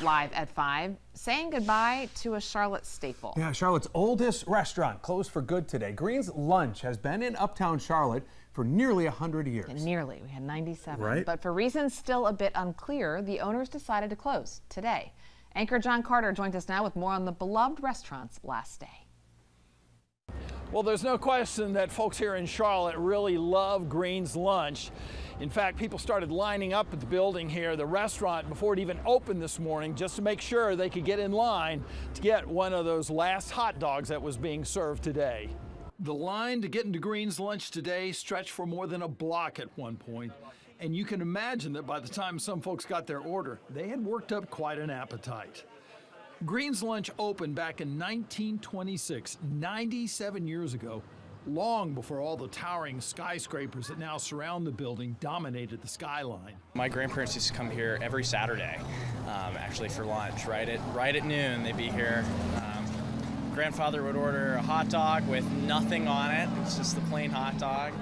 Live at 5, saying goodbye to a Charlotte staple. Yeah, Charlotte's oldest restaurant closed for good today. Green's Lunch has been in uptown Charlotte for nearly 100 years. And nearly. We had 97. Right. But for reasons still a bit unclear, the owners decided to close today. Anchor John Carter joins us now with more on the beloved restaurant's last day. Well, there's no question that folks here in Charlotte really love Green's Lunch. In fact, people started lining up at the building here, the restaurant, before it even opened this morning, just to make sure they could get in line to get one of those last hot dogs that was being served today. The line to get into Green's Lunch today stretched for more than a block at one point, and you can imagine that by the time some folks got their order, they had worked up quite an appetite. Green's Lunch opened back in 1926, 97 years ago, long before all the towering skyscrapers that now surround the building dominated the skyline. My grandparents used to come here every Saturday, actually for lunch. Right at noon, they'd be here. Grandfather would order a hot dog with nothing on it. It's just the plain hot dog.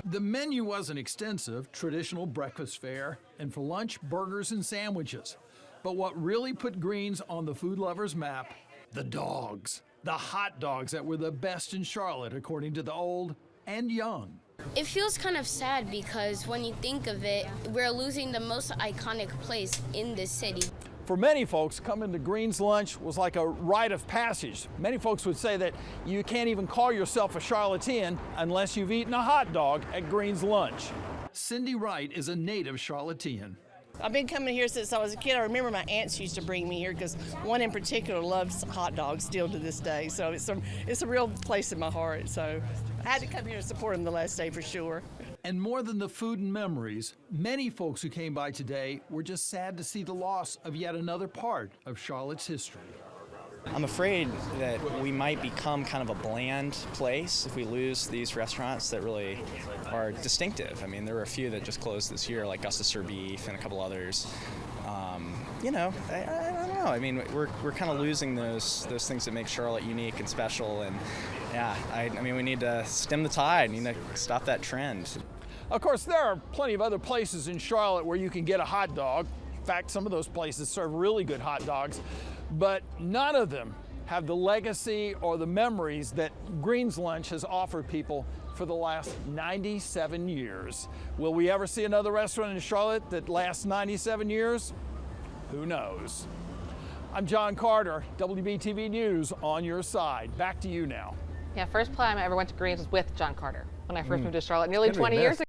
The menu wasn't extensive, traditional breakfast fare, and for lunch, burgers and sandwiches. But what really put Green's on the food lovers' map, the dogs. The hot dogs that were the best in Charlotte, according to the old and young. It feels kind of sad because when you think of it, we're losing the most iconic place in this city. For many folks, coming to Green's Lunch was like a rite of passage. Many folks would say that you can't even call yourself a Charlottean unless you've eaten a hot dog at Green's Lunch. Cindy Wright is a native Charlottean. I've been coming here since I was a kid. I remember my aunts used to bring me here because one in particular loves hot dogs still to this day. So it's a real place in my heart. So I had to come here to support them the last day for sure. And more than the food and memories, many folks who came by today were just sad to see the loss of yet another part of Charlotte's history. I'm afraid that we might become kind of a bland place if we lose these restaurants that really are distinctive. I mean, there were a few that just closed this year, like Gus's Sir Beef and a couple others. I don't know. I mean, we're kind of losing those things that make Charlotte unique and special. And yeah, I mean, we need to stem the tide. We need to stop that trend. Of course, there are plenty of other places in Charlotte where you can get a hot dog. In fact, some of those places serve really good hot dogs, but none of them have the legacy or the memories that Green's Lunch has offered people for the last 97 years. Will we ever see another restaurant in Charlotte that lasts 97 years? Who knows? I'm John Carter, WBTV News on your side. Back to you now. Yeah, first time I ever went to Green's was with John Carter when I first moved to Charlotte nearly 20 years ago.